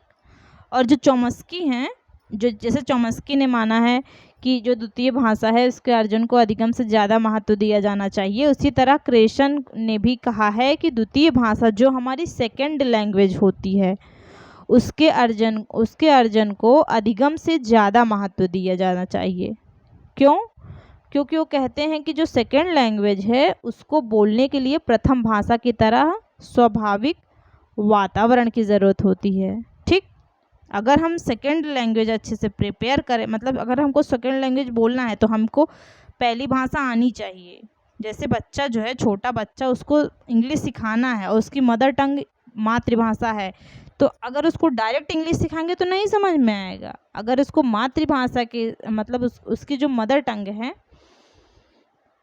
और जो चॉम्स्की हैं, जो जैसे चॉम्स्की ने माना है कि जो द्वितीय भाषा है उसके अर्जन को अधिगम से ज़्यादा महत्व दिया जाना चाहिए, उसी तरह क्रेशन ने भी कहा है कि द्वितीय भाषा जो हमारी सेकेंड लैंग्वेज होती है उसके अर्जन को अधिगम से ज़्यादा महत्व दिया जाना चाहिए। क्यों? क्योंकि वो कहते हैं कि जो सेकेंड लैंग्वेज है उसको बोलने के लिए प्रथम भाषा की तरह स्वाभाविक वातावरण की ज़रूरत होती है। ठीक, अगर हम सेकेंड लैंग्वेज अच्छे से प्रिपेयर करें, मतलब अगर हमको सेकेंड लैंग्वेज बोलना है तो हमको पहली भाषा आनी चाहिए। जैसे बच्चा जो है, छोटा बच्चा, उसको इंग्लिश सिखाना है और उसकी मदर टंग मातृभाषा है, तो अगर उसको डायरेक्ट इंग्लिश सिखाएंगे तो नहीं समझ में आएगा। अगर उसको मातृभाषा के मतलब उसकी जो मदर टंग है,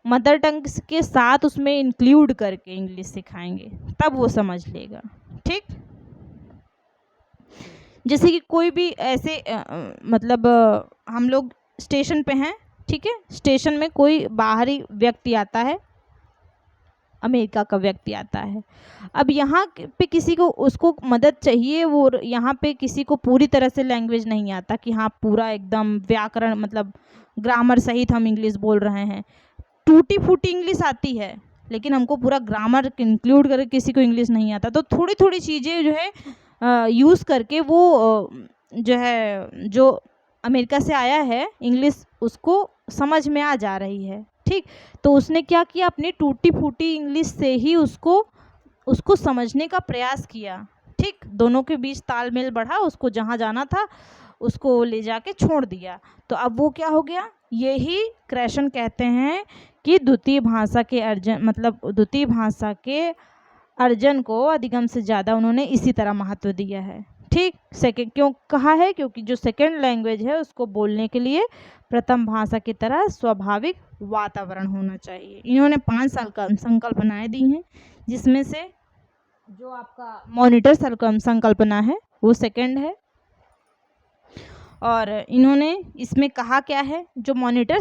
मदर टंग के साथ उसमें इंक्लूड करके इंग्लिश सिखाएंगे तब वो समझ लेगा। ठीक, जैसे कि कोई भी ऐसे मतलब हम लोग स्टेशन पे हैं, ठीक है, स्टेशन में कोई बाहरी व्यक्ति आता है, अमेरिका का व्यक्ति आता है। अब यहाँ पे किसी को उसको मदद चाहिए, वो यहाँ पे किसी को पूरी तरह से लैंग्वेज नहीं आता कि हाँ पूरा एकदम व्याकरण मतलब ग्रामर सहित हम इंग्लिश बोल रहे हैं। टूटी फूटी इंग्लिश आती है, लेकिन हमको पूरा ग्रामर इंक्लूड करके किसी को इंग्लिश नहीं आता। तो थोड़ी थोड़ी चीज़ें जो है यूज़ करके वो जो है जो अमेरिका से आया है इंग्लिश उसको समझ में आ जा रही है, ठीक। तो उसने क्या किया, अपनी टूटी फूटी इंग्लिश से ही उसको समझने का प्रयास किया, ठीक। दोनों के बीच तालमेल बढ़ा, उसको जहाँ जाना था उसको ले जाके छोड़ दिया। तो अब वो क्या हो गया, यही क्रैशन कहते हैं कि द्वितीय भाषा के अर्जन मतलब द्वितीय भाषा के अर्जन को अधिगम से ज़्यादा उन्होंने इसी तरह महत्व दिया है, ठीक। सेकेंड क्यों कहा है, क्योंकि जो सेकेंड लैंग्वेज है उसको बोलने के लिए प्रथम भाषा की तरह स्वाभाविक वातावरण होना चाहिए। इन्होंने 5 साल का संकल्पनाएं दी हैं, जिसमें से जो आपका मॉनिटर संकल्पना है वो सेकेंड है। और इन्होंने इसमें कहा क्या है, जो मॉनिटर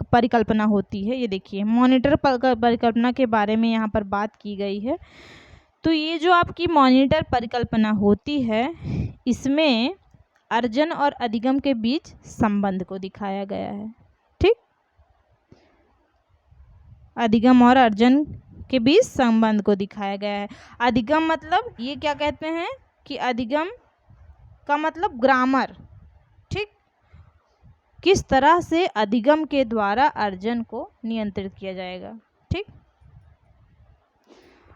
परिकल्पना होती है, ये देखिए मॉनिटर परिकल्पना के बारे में यहाँ पर बात की गई है। तो ये जो आपकी मॉनिटर परिकल्पना होती है, इसमें अर्जन और अधिगम के बीच संबंध को दिखाया गया है, ठीक। अधिगम और अर्जन के बीच संबंध को दिखाया गया है। अधिगम मतलब ये क्या कहते हैं कि अधिगम का मतलब ग्रामर, ठीक। किस तरह से अधिगम के द्वारा अर्जन को नियंत्रित किया जाएगा, ठीक।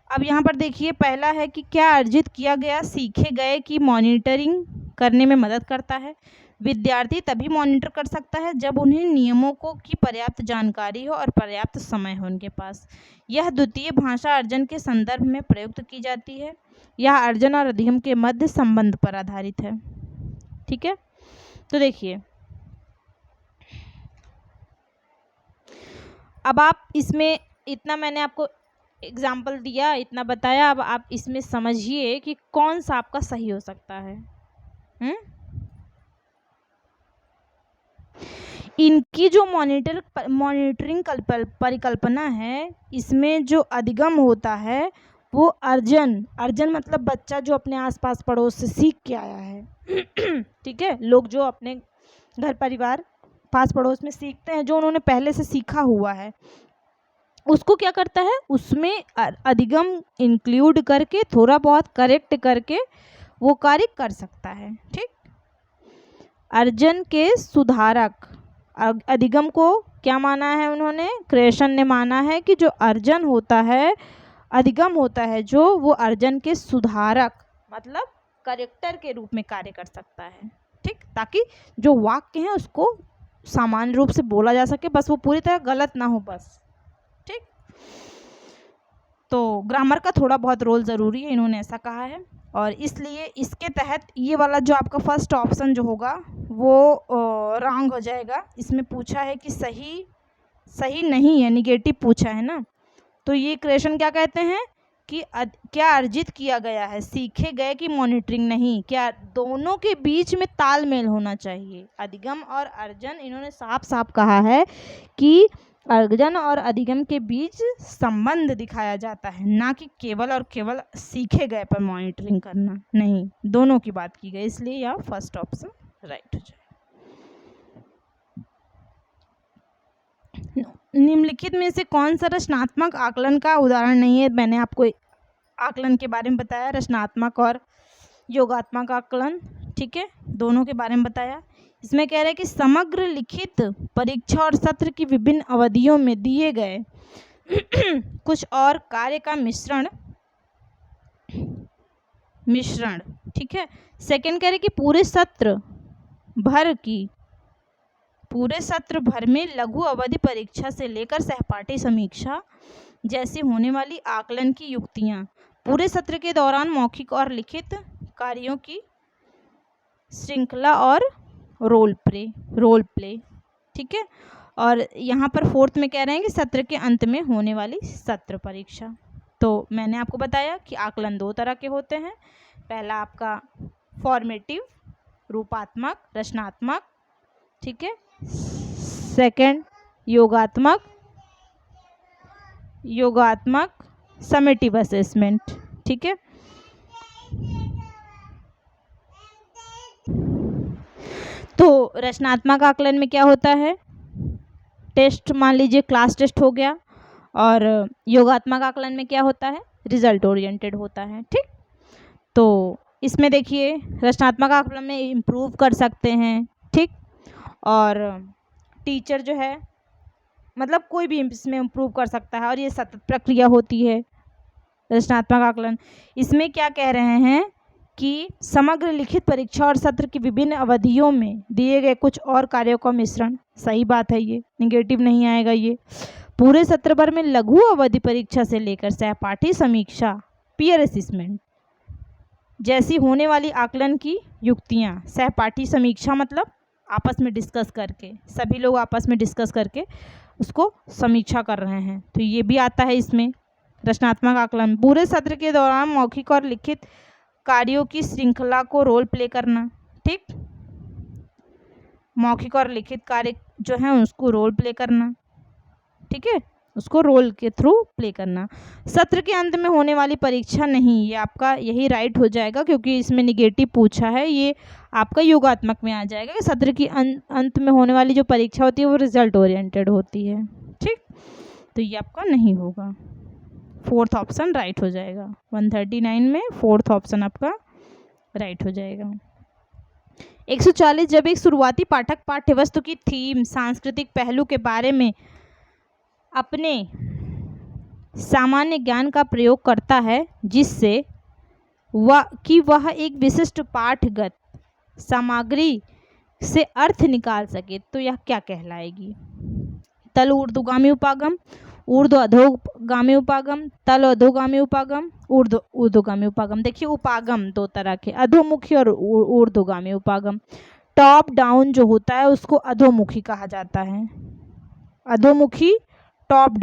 अब यहाँ पर देखिए पहला है कि क्या अर्जित किया गया सीखे गए की मॉनिटरिंग करने में मदद करता है। विद्यार्थी तभी मॉनिटर कर सकता है जब उन्हें नियमों को की पर्याप्त जानकारी हो और पर्याप्त समय हो उनके पास। यह द्वितीय भाषा अर्जन के संदर्भ में प्रयुक्त की जाती है। यह अर्जन और अधिगम के मध्य संबंध पर आधारित है, ठीक है। तो देखिए अब आप इसमें इतना मैंने आपको एग्जाम्पल दिया, इतना बताया, अब आप इसमें समझिए कि कौन सा आपका सही हो सकता है। इनकी जो मॉनिटरिंग परिकल्पना है, इसमें जो अधिगम होता है वो अर्जन मतलब बच्चा जो अपने आसपास पड़ोस से सीख के आया है ठीक है, लोग जो अपने घर परिवार पास पड़ोस में सीखते हैं, जो उन्होंने पहले से सीखा हुआ है, उसको क्या करता है, उसमें अधिगम इंक्लूड करके थोड़ा बहुत करेक्ट करके वो कार्य कर सकता है, ठीक। अर्जन के सुधारक, अधिगम को क्या माना है उन्होंने, क्रेशन ने माना है कि जो अर्जन होता है, अधिगम होता है जो, वो अर्जन के सुधारक मतलब करेक्टर के रूप में कार्य कर सकता है, ठीक। ताकि जो वाक्य हैं उसको सामान्य रूप से बोला जा सके, बस वो पूरी तरह गलत ना हो, बस, ठीक। तो ग्रामर का थोड़ा बहुत रोल ज़रूरी है, इन्होंने ऐसा कहा है। और इसलिए इसके तहत ये वाला जो आपका फर्स्ट ऑप्शन जो होगा वो रॉन्ग हो जाएगा। इसमें पूछा है कि सही नहीं है, निगेटिव पूछा है ना। तो ये क्वेश्चन क्या कहते हैं कि क्या अर्जित किया गया है, सीखे गए की मॉनिटरिंग नहीं, क्या दोनों के बीच में तालमेल होना चाहिए। अधिगम और अर्जन, इन्होंने साफ साफ कहा है कि अर्जन और अधिगम के बीच संबंध दिखाया जाता है, ना कि केवल और केवल सीखे गए पर मॉनिटरिंग करना, नहीं, दोनों की बात की गई। इसलिए यह फर्स्ट ऑप्शन राइट हो जाए। निम्नलिखित में से कौन सा रचनात्मक आकलन का उदाहरण नहीं है। मैंने आपको आकलन के बारे में बताया, रचनात्मक और योगात्मक आकलन, ठीक है, दोनों के बारे में बताया। इसमें कह रहे हैं कि समग्र लिखित परीक्षा और सत्र की विभिन्न अवधियों में दिए गए कुछ और कार्य का मिश्रण, ठीक है। सेकंड कह रहे हैं कि पूरे सत्र भर में लघु अवधि परीक्षा से लेकर सहपाठी समीक्षा जैसी होने वाली आकलन की युक्तियां, पूरे सत्र के दौरान मौखिक और लिखित कार्यों की श्रृंखला और रोल प्ले, ठीक है। और यहाँ पर फोर्थ में कह रहे हैं कि सत्र के अंत में होने वाली सत्र परीक्षा। तो मैंने आपको बताया कि आकलन 2 तरह के होते हैं। पहला आपका फॉर्मेटिव रूपात्मक रचनात्मक, ठीक है। सेकंड योगात्मक समेटिव असेसमेंट, ठीक है। तो रचनात्मक आकलन में क्या होता है, टेस्ट मान लीजिए क्लास टेस्ट हो गया, और योगात्मक आकलन में क्या होता है, रिजल्ट ओरिएंटेड होता है, ठीक। तो इसमें देखिए रचनात्मक आकलन में इम्प्रूव कर सकते हैं, ठीक। और टीचर जो है मतलब कोई भी इसमें इम्प्रूव कर सकता है, और ये सतत प्रक्रिया होती है रचनात्मक आकलन। इसमें क्या कह रहे हैं कि समग्र लिखित परीक्षा और सत्र की विभिन्न अवधियों में दिए गए कुछ और कार्यों का मिश्रण, सही बात है, ये निगेटिव नहीं आएगा। ये पूरे सत्र भर में लघु अवधि परीक्षा से लेकर सहपाठी समीक्षा पीयर असेसमेंट जैसी होने वाली आकलन की युक्तियाँ, सहपाठी समीक्षा मतलब आपस में डिस्कस करके, सभी लोग आपस में डिस्कस करके उसको समीक्षा कर रहे हैं, तो ये भी आता है इसमें रचनात्मक आकलन। पूरे सत्र के दौरान मौखिक और लिखित कार्यों की श्रृंखला को रोल प्ले करना, ठीक। मौखिक और लिखित कार्य जो है उसको रोल प्ले करना, ठीक है, उसको रोल के थ्रू प्ले करना। सत्र के अंत में होने वाली परीक्षा नहीं, ये आपका यही राइट हो जाएगा, क्योंकि इसमें निगेटिव पूछा है, ये आपका योगात्मक में आ जाएगा कि सत्र की अंत में होने वाली जो परीक्षा होती है वो रिजल्ट ओरिएंटेड होती है, ठीक। तो ये आपका नहीं होगा, फोर्थ ऑप्शन राइट हो जाएगा। 139 में फोर्थ ऑप्शन आपका राइट हो जाएगा। 140 जब एक शुरुआती पाठक पाठ्यवस्तु की थीम, सांस्कृतिक पहलू के बारे में अपने सामान्य ज्ञान का प्रयोग करता है जिससे वह एक विशिष्ट पाठगत सामग्री से अर्थ निकाल सके, तो यह क्या कहलाएगी, तल ऊर्ध्वगामी उपागम, ऊर्ध्व अधोगामी उपागम, तल अधोगामी उपागम, ऊर्ध्वगामी उपागम। देखिए उपागम दो तरह के, अधोमुखी और ऊर्ध्वगामी उपागम। टॉप डाउन जो होता है उसको अधोमुखी कहा जाता है, अधोमुखी टॉप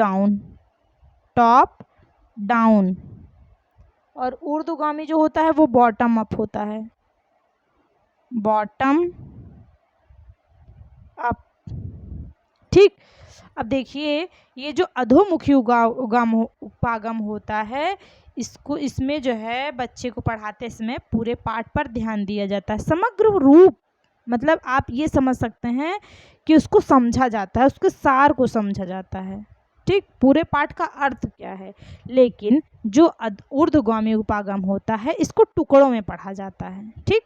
डाउन, और ऊर्ध्वगामी जो होता है वो बॉटम अप होता है, बॉटम अप, ठीक। अब देखिए ये जो अधोमुखी उपागम होता है, इसमें जो है बच्चे को पढ़ाते समय पूरे पाठ पर ध्यान दिया जाता है, समग्र रूप मतलब आप ये समझ सकते हैं कि उसको समझा जाता है, उसके सार को समझा जाता है, ठीक, पूरे पाठ का अर्थ क्या है। लेकिन जो ऊर्ध्वगामी उपागम होता है इसको टुकड़ों में पढ़ा जाता है, ठीक,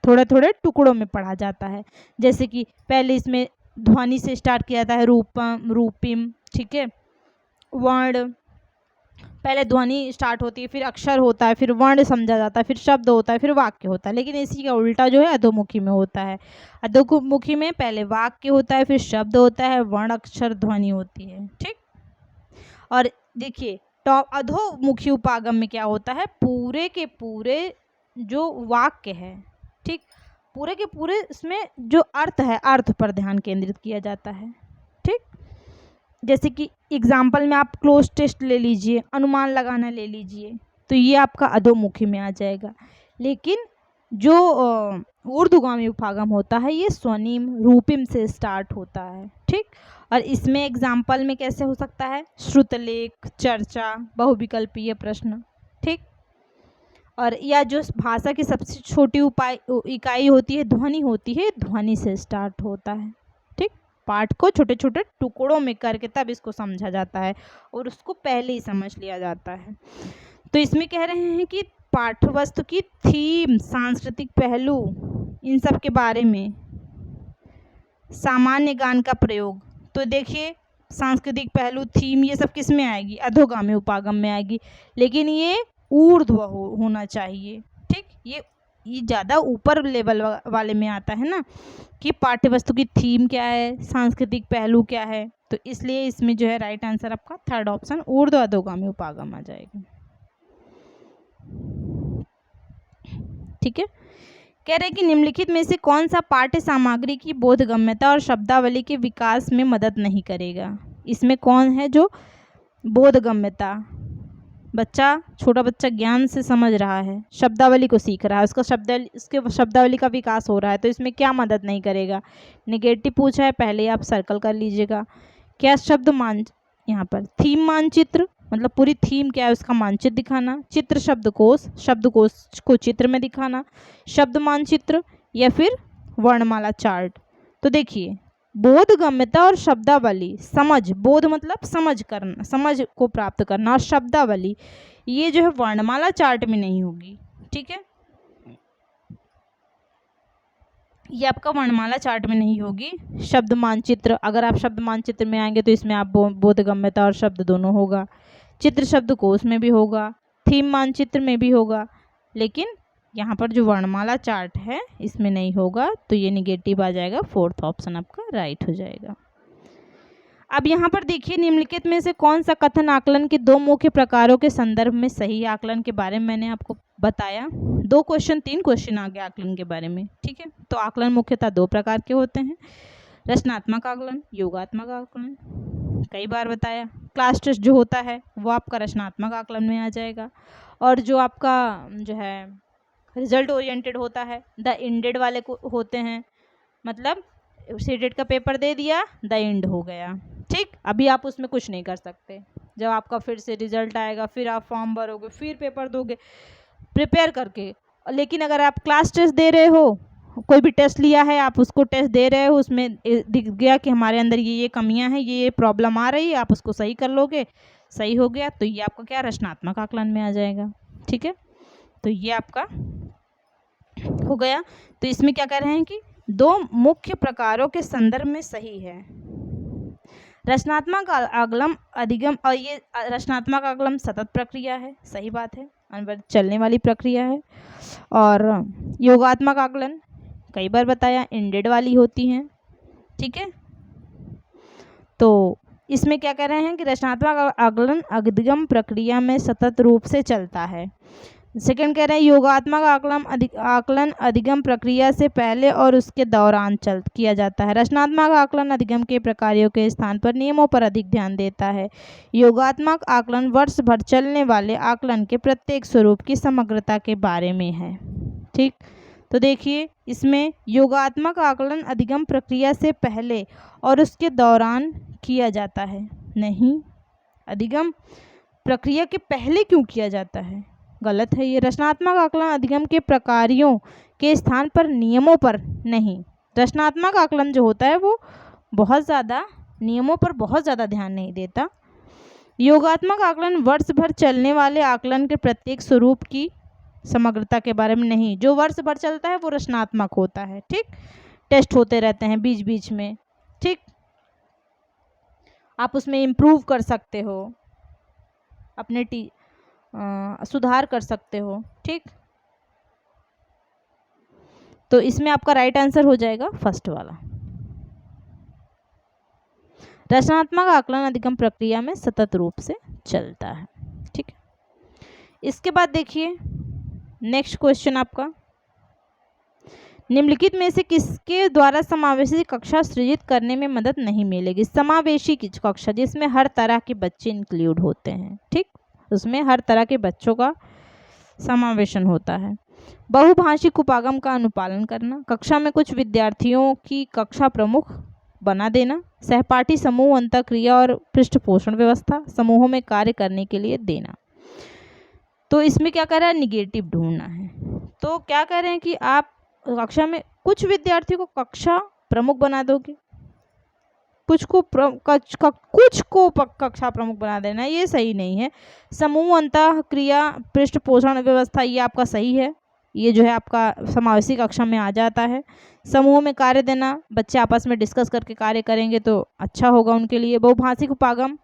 थोड़े थोड़े टुकड़ों में पढ़ा जाता है। जैसे कि पहले इसमें ध्वनि से स्टार्ट किया जाता है, रूपम रूपिम, ठीक है, वर्ण, पहले ध्वनि स्टार्ट होती है, फिर अक्षर होता है, फिर वर्ण समझा जाता है, फिर शब्द होता है, फिर वाक्य होता है। लेकिन इसी का उल्टा जो है अधोमुखी में होता है, अधोमुखी में पहले वाक्य होता है, फिर शब्द होता है, वर्ण अक्षर ध्वनि होती है, ठीक। और देखिए अधोमुखी उपागम में क्या होता है, पूरे के पूरे जो वाक्य है, ठीक, पूरे के पूरे इसमें जो अर्थ है अर्थ पर ध्यान केंद्रित किया जाता है, ठीक। जैसे कि एग्जाम्पल में आप क्लोज टेस्ट ले लीजिए, अनुमान लगाना ले लीजिए, तो ये आपका अधोमुखी में आ जाएगा। लेकिन जो ऊर्ध्वगामी उपागम होता है ये स्वनिम रूपिम से स्टार्ट होता है, ठीक। और इसमें एग्जाम्पल में कैसे हो सकता है, श्रुतलेख, चर्चा, बहुविकल्पीय प्रश्न, ठीक। और या जो भाषा की सबसे छोटी इकाई होती है ध्वनि होती है, ध्वनि से स्टार्ट होता है, ठीक। पाठ को छोटे छोटे टुकड़ों में करके तब इसको समझा जाता है और उसको पहले ही समझ लिया जाता है। तो इसमें कह रहे हैं कि पाठ्यवस्तु की थीम, सांस्कृतिक पहलू, इन सब के बारे में सामान्य ज्ञान का प्रयोग। तो देखिए सांस्कृतिक पहलू, थीम, ये सब किस में आएगी, अधोगामी उपागम में आएगी। लेकिन ये ऊर्ध्व होना चाहिए, ठीक। ये ज़्यादा ऊपर लेवल वाले में आता है ना कि पाठ्यवस्तु की थीम क्या है, सांस्कृतिक पहलू क्या है, तो इसलिए इसमें जो है राइट आंसर आपका थर्ड ऑप्शन ऊर्ध्व अधोगामी उपागम आ जाएगा, ठीक है। कह रहे हैं कि निम्नलिखित में से कौन सा पाठ्य सामग्री की बोधगम्यता और शब्दावली के विकास में मदद नहीं करेगा। इसमें कौन है जो बोधगम्यता, छोटा बच्चा ज्ञान से समझ रहा है, शब्दावली को सीख रहा है, उसके शब्दावली का विकास हो रहा है, तो इसमें क्या मदद नहीं करेगा? निगेटिव पूछा है, पहले आप सर्कल कर लीजिएगा। क्या शब्द यहाँ पर थीम मानचित्र, मतलब पूरी थीम क्या है उसका मानचित्र दिखाना। चित्र शब्दकोश को चित्र में दिखाना। शब्द मानचित्र या फिर वर्णमाला चार्ट। तो देखिए, बोधगम्यता और शब्दावली, बोध मतलब समझ को प्राप्त करना, और शब्दावली ये जो है वर्णमाला चार्ट में नहीं होगी। ठीक है, ये आपका वर्णमाला चार्ट में नहीं होगी। शब्द मानचित्र, अगर आप शब्द मानचित्र में आएंगे तो इसमें आप बोधगम्यता और शब्द दोनों होगा। चित्र शब्दकोश में भी होगा, थीम मानचित्र में भी होगा, लेकिन यहाँ पर जो वर्णमाला चार्ट है इसमें नहीं होगा, तो ये निगेटिव आ जाएगा। फोर्थ ऑप्शन आपका राइट हो जाएगा। अब यहाँ पर देखिए, निम्नलिखित में से कौन सा कथन आकलन के दो मुख्य प्रकारों के संदर्भ में सही? आकलन के बारे में मैंने आपको बताया, 3 क्वेश्चन आ गए आकलन के बारे में। ठीक है, तो आकलन मुख्यतः 2 प्रकार के होते हैं, रचनात्मक आकलन, योगात्मक आकलन। कई बार बताया, क्लास टेस्ट जो होता है वो आपका रचनात्मक आकलन में आ जाएगा, और जो आपका जो है रिजल्ट ओरिएंटेड होता है, द इंडेड वाले को होते हैं, मतलब सीटेट का पेपर दे दिया, द एंड हो गया। ठीक, अभी आप उसमें कुछ नहीं कर सकते। जब आपका फिर से रिजल्ट आएगा, फिर आप फॉर्म भरोगे, फिर पेपर दोगे प्रिपेयर करके। लेकिन अगर आप क्लास टेस्ट दे रहे हो, कोई भी टेस्ट लिया है, आप उसको टेस्ट दे रहे हो, उसमें दिख गया कि हमारे अंदर ये कमियां हैं, ये प्रॉब्लम आ रही है, आप उसको सही कर लोगे, सही हो गया, तो ये आपका क्या रचनात्मक आकलन में आ जाएगा। ठीक है, तो ये आपका हो गया। तो इसमें क्या कह रहे हैं कि 2 मुख्य प्रकारों के संदर्भ में सही है। रचनात्मक आकलन अधिगम, और ये रचनात्मक आकलन सतत प्रक्रिया है, सही बात है, अनवरत चलने वाली प्रक्रिया है। और योगात्मक आकलन कई बार बताया, इंडेड वाली होती हैं। ठीक है, तो इसमें क्या कह रहे हैं कि रचनात्मक आकलन अधिगम प्रक्रिया में सतत रूप से चलता है। सेकंड कह रहे हैं योगात्मक आकलन अधिगम प्रक्रिया से पहले और उसके दौरान किया जाता है। रचनात्मक आकलन अधिगम के प्रकारों के स्थान पर नियमों पर अधिक ध्यान देता है। योगात्मक आकलन वर्ष भर चलने वाले आकलन के प्रत्येक स्वरूप की समग्रता के बारे में है। ठीक, तो देखिए, इसमें योगात्मक आकलन अधिगम प्रक्रिया से पहले और उसके दौरान किया जाता है। नहीं, अधिगम प्रक्रिया के पहले क्यों किया जाता है? गलत है ये। रचनात्मक आकलन अधिगम के प्रकारों के स्थान पर, नियमों पर नहीं। रचनात्मक आकलन जो होता है वो बहुत ज़्यादा नियमों पर बहुत ज़्यादा ध्यान नहीं देता। योगात्मक आकलन वर्ष भर चलने वाले आकलन के प्रत्येक स्वरूप की समग्रता के बारे में नहीं। जो वर्ष भर चलता है वो रचनात्मक होता है। ठीक, टेस्ट होते रहते हैं बीच बीच में। ठीक, आप उसमें इम्प्रूव कर सकते हो, अपने सुधार कर सकते हो। ठीक, तो इसमें आपका राइट आंसर हो जाएगा फर्स्ट वाला। रचनात्मक आकलन अधिगम प्रक्रिया में सतत रूप से चलता है। ठीक है, इसके बाद देखिए नेक्स्ट क्वेश्चन आपका, निम्नलिखित में से किसके द्वारा समावेशी कक्षा सृजित करने में मदद नहीं मिलेगी? समावेशी की कक्षा जिसमें हर तरह के बच्चे इंक्लूड होते हैं। ठीक, उसमें हर तरह के बच्चों का समावेशन होता है। बहुभाषिक उपागम का अनुपालन करना, कक्षा में कुछ विद्यार्थियों की कक्षा प्रमुख बना देना, सहपाठी समूह अंतःक्रिया और पृष्ठपोषण व्यवस्था, समूहों में कार्य करने के लिए देना। तो इसमें क्या कर रहा है? निगेटिव ढूंढना है। तो क्या कह रहे हैं कि आप कक्षा में कुछ विद्यार्थियों को कक्षा प्रमुख बना दोगे, कुछ को कक्षा प्रमुख बना देना, ये सही नहीं है। समूह अंतःक्रिया पृष्ठपोषण व्यवस्था, ये आपका सही है, ये जो है आपका समावेशी कक्षा में आ जाता है। समूह में कार्य देना, बच्चे आपस में डिस्कस करके कार्य करेंगे तो अच्छा होगा उनके लिए। बहुभाषिक उपागम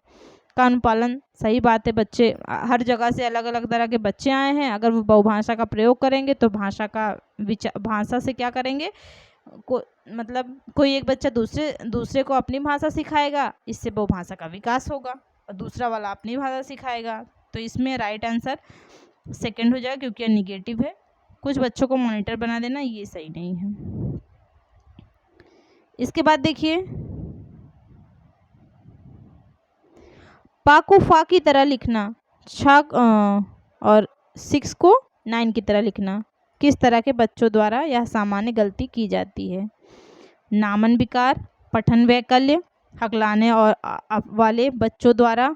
का अनुपालन, सही बात है, बच्चे हर जगह से अलग अलग तरह के बच्चे आए हैं, अगर वो बहुभाषा का प्रयोग करेंगे तो भाषा से क्या करेंगे, मतलब कोई एक बच्चा दूसरे को अपनी भाषा सिखाएगा, इससे बहुभाषा का विकास होगा, और दूसरा वाला अपनी भाषा सिखाएगा। तो इसमें राइट आंसर सेकंड हो जाएगा, क्योंकि यह निगेटिव है। कुछ बच्चों को मॉनिटर बना देना, ये सही नहीं है। इसके बाद देखिए, पा को फा की तरह लिखना और 6 को 9 की तरह लिखना। किस तरह के बच्चों द्वारा यह सामान्य गलती की जाती है? नामन विकार, पठन वैकल्य, हकलाने और वाले बच्चों द्वारा,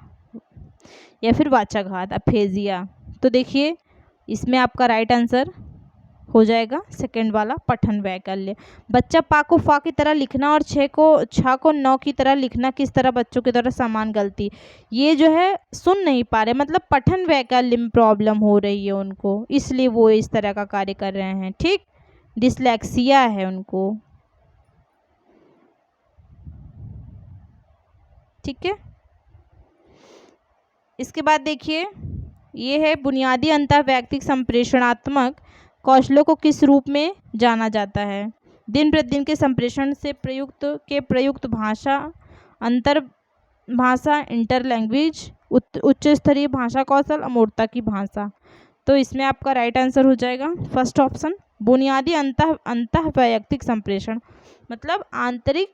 या फिर वाचाघात अफेजिया। तो देखिए इसमें आपका राइट आंसर हो जाएगा सेकंड वाला, पठन वैकल्य। बच्चा पा को फा की तरह लिखना और छ को 9 की तरह लिखना किस तरह बच्चों की तरह समान गलती, ये जो है सुन नहीं पा रहे, मतलब पठन वैकल्य में प्रॉब्लम हो रही है उनको, इसलिए वो इस तरह का कार्य कर रहे हैं। ठीक, डिसलेक्सिया है उनको। ठीक है, इसके बाद देखिए ये है बुनियादी अंतःवैयक्तिक संप्रेषणात्मक कौशलों को किस रूप में जाना जाता है? दिन प्रतिदिन के संप्रेषण से प्रयुक्त भाषा, अंतर भाषा, इंटर लैंग्वेज, उच्च स्तरीय भाषा कौशल, अमूर्तता की भाषा। तो इसमें आपका राइट आंसर हो जाएगा फर्स्ट ऑप्शन, बुनियादी अंतःवैयक्तिक संप्रेषण, मतलब आंतरिक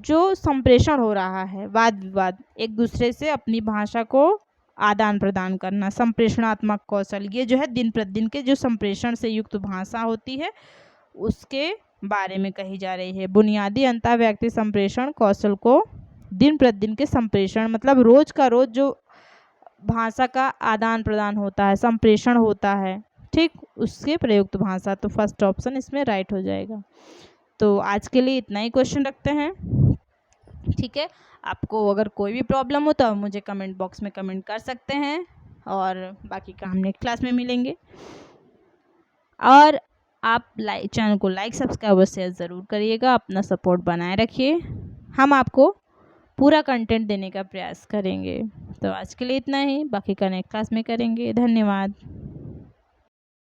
जो संप्रेषण हो रहा है, वाद विवाद, एक दूसरे से अपनी भाषा को आदान प्रदान करना, संप्रेषणात्मक कौशल, ये जो है दिन प्रतिदिन के जो संप्रेषण से युक्त भाषा होती है उसके बारे में कही जा रही है। बुनियादी अंतःवैयक्तिक संप्रेषण कौशल को दिन प्रतिदिन के संप्रेषण, मतलब रोज का रोज जो भाषा का आदान प्रदान होता है, संप्रेषण होता है, ठीक, उसके प्रयुक्त भाषा। तो फर्स्ट ऑप्शन इसमें राइट हो जाएगा। तो आज के लिए इतना ही क्वेश्चन रखते हैं। ठीक है, आपको अगर कोई भी प्रॉब्लम हो तो आप मुझे कमेंट बॉक्स में कमेंट कर सकते हैं, और बाकी का हम नेक्स्ट क्लास में मिलेंगे। और आप चैनल को लाइक, सब्सक्राइब और शेयर ज़रूर करिएगा, अपना सपोर्ट बनाए रखिए, हम आपको पूरा कंटेंट देने का प्रयास करेंगे। तो आज के लिए इतना ही, बाकी का नेक्स्ट क्लास में करेंगे। धन्यवाद।